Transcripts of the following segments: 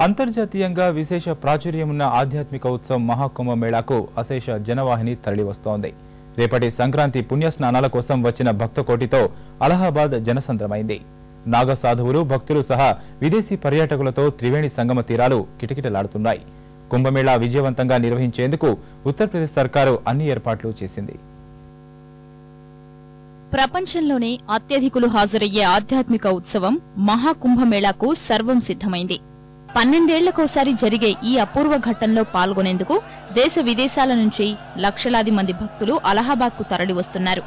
అంతర్జాతీయంగా విశేష ప్రాచుర్యమున్న ఆధ్యాత్మిక ఉత్సవం మహాకుంభమేళాకు అశేష జనవాహిని తరలివస్తోంది. రేపటి సంక్రాంతి పుణ్యస్నానాల కోసం వచ్చిన భక్తకోటితో అలహాబాద్ జనసంద్రమైంది. నాగ సాధువులు, భక్తులు సహా విదేశీ పర్యాటకులతో త్రివేణి సంగమ తీరాలు కిటకిటలాడుతున్నాయి. కుంభమేళా విజయవంతంగా నిర్వహించేందుకు ఉత్తరప్రదేశ్ సర్కారు అన్ని ఏర్పాట్లు చేసింది. ప్రపంచంలోనే అత్యధికులు హాజరయ్యే ఆధ్యాత్మిక ఉత్సవం మహాకుంభమేళాకు సర్వం సిద్ధమైంది. 12 ఏళ్లకోసారి జరిగే ఈ అపూర్వ ఘట్టంలో పాల్గొనేందుకు దేశ విదేశాల నుంచి లక్షలాది మంది భక్తులు అలహాబాద్కు తరలివస్తున్నారు.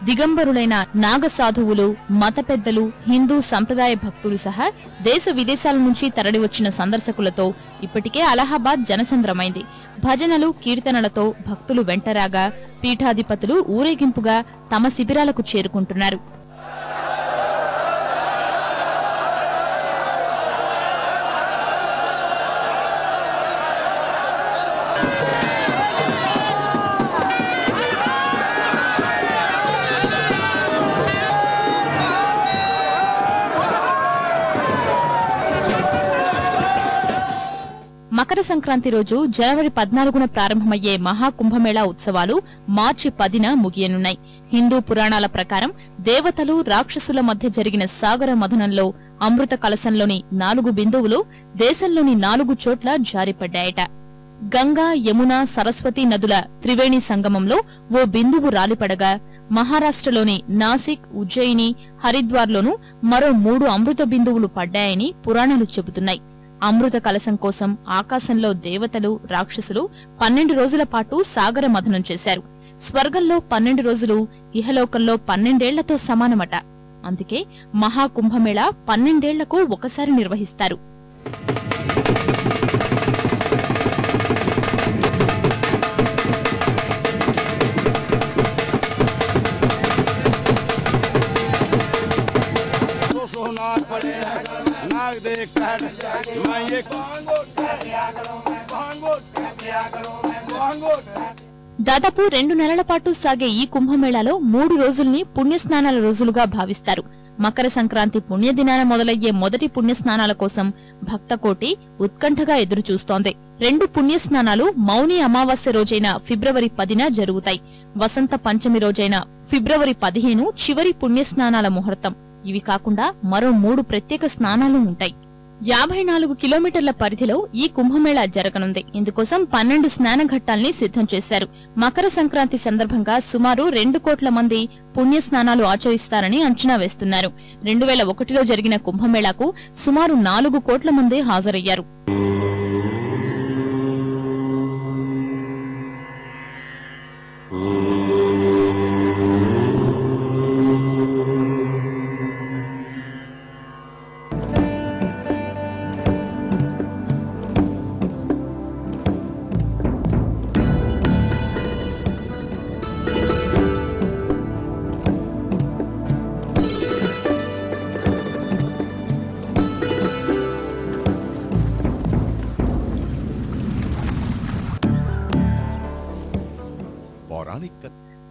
దిగంబరులైన నాగసాధువులు, మత పెద్దలు, హిందూ సంప్రదాయ భక్తులు సహా దేశ విదేశాల నుంచి తరలివచ్చిన సందర్శకులతో ఇప్పటికే అలహాబాద్ జనసంద్రమైంది. భజనలు, కీర్తనలతో భక్తులు వెంటరాగా పీఠాధిపతులు ఊరేగింపుగా తమ శిబిరాలకు చేరుకుంటున్నారు. మకర సంక్రాంతి రోజు జనవరి 14న ప్రారంభమయ్యే మహాకుంభమేళా ఉత్సవాలు మార్చి 10న ముగియనున్నాయి. హిందూ పురాణాల ప్రకారం దేవతలు, రాక్షసుల మధ్య జరిగిన సాగర మథనంలో అమృత కలశంలోని 4 బిందువులు దేశంలోని 4 చోట్ల జారిపడ్డాయట. గంగా, యమున, సరస్వతి నదుల త్రివేణి సంగమంలో ఓ బిందువు రాలిపడగా మహారాష్ట్రలోని నాసిక్, ఉజ్జయిని, హరిద్వార్లోనూ మరో 3 అమృత బిందువులు పడ్డాయని పురాణాలు చెబుతున్నాయి. అమృత కలశం కోసం ఆకాశంలో దేవతలు, రాక్షసులు 12 రోజుల పాటు సాగర మథనం చేశారు. స్వర్గంలో 12 రోజులు, ఇహలోకంలో 12 ఏళ్లతో సమానమట. అందుకే మహాకుంభమేళా 12 ఏళ్లకు ఒకసారి నిర్వహిస్తారు. దాదాపు 2 నెలల పాటు సాగే ఈ కుంభమేళాలో 3 రోజుల్ని పుణ్యస్నానాల రోజులుగా భావిస్తారు. మకర సంక్రాంతి పుణ్యదినాన మొదలయ్యే మొదటి పుణ్యస్నానాల కోసం భక్తకోటి ఉత్కంఠగా ఎదురుచూస్తోంది. 2 పుణ్యస్నానాలు మౌని అమావాస్య రోజైన ఫిబ్రవరి 10న జరుగుతాయి. వసంత పంచమి రోజైన ఫిబ్రవరి 15 చివరి పుణ్యస్నానాల ముహూర్తం. ఇవి కాకుండా మరో 3 ప్రత్యేక స్నానాలు ఉంటాయి. 54 కిలోమీటర్ల పరిధిలో ఈ కుంభమేళా జరగనుంది. ఇందుకోసం 12 స్నాన ఘట్టాల్ని సిద్ధం చేశారు. మకర సంక్రాంతి సందర్భంగా సుమారు 2 కోట్ల మంది పుణ్యస్నానాలు ఆచరిస్తారని అంచనా వేస్తున్నారు. 2001లో జరిగిన కుంభమేళాకు సుమారు 4 కోట్ల మంది హాజరయ్యారు.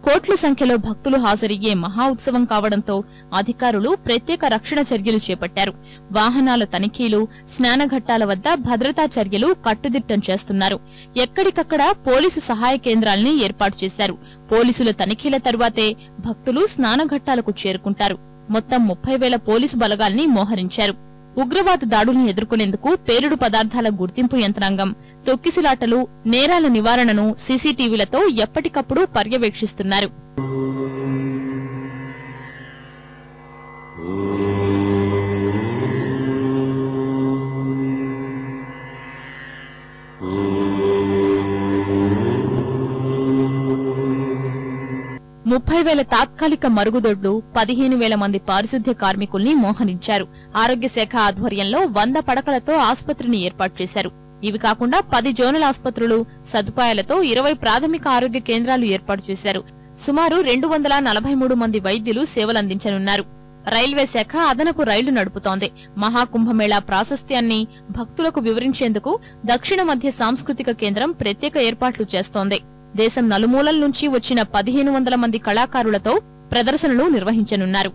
కోట్ల సంఖ్యలో భక్తులు హాజరయ్యే మహా ఉత్సవం కావడంతో అధికారులు ప్రత్యేక రక్షణ చర్యలు చేపట్టారు. వాహనాల తనిఖీలు, స్నానఘట్టాల వద్ద భద్రతా చర్యలు కట్టుదిట్టం చేస్తున్నారు. ఎక్కడికక్కడ పోలీసు సహాయ కేంద్రాల్ని ఏర్పాటు చేశారు. పోలీసుల తనిఖీల తరువాతే భక్తులు స్నానఘట్టాలకు చేరుకుంటారు. మొత్తం 30,000 పోలీసు బలగాల్ని మోహరించారు. ఉగ్రవాద దాడుల్ని ఎదుర్కొనేందుకు పేలుడు పదార్థాల గుర్తింపు యంత్రాంగం, తొక్కిసలాటలు, నేరాల నివారణను సీసీటీవీలతో ఎప్పటికప్పుడు పర్యవేక్షిస్తున్నారు. ,30,000 తాత్కాలిక మరుగుదొడ్లు, 15,000 మంది పారిశుద్ధ్య కార్మికుల్ని మోహరించారు. ఆరోగ్య శాఖ ఆధ్వర్యంలో 100 పడకలతో ఆసుపత్రిని ఏర్పాటు చేశారు. ఇవి కాకుండా 10 జోనల్ ఆసుపత్రులు, సదుపాయాలతో 20 ప్రాథమిక ఆరోగ్య కేంద్రాలు ఏర్పాటు చేశారు. సుమారు 243 మంది వైద్యులు సేవలందించనున్నారు. రైల్వే శాఖ అదనపు రైళ్లు నడుపుతోంది. మహాకుంభమేళా ప్రాశస్త్యాన్ని భక్తులకు వివరించేందుకు దక్షిణ మధ్య సాంస్కృతిక కేంద్రం ప్రత్యేక ఏర్పాట్లు చేస్తోంది. దేశం నలుమూలల నుంచి వచ్చిన 1500 మంది కళాకారులతో ప్రదర్శనలు నిర్వహించనున్నారు.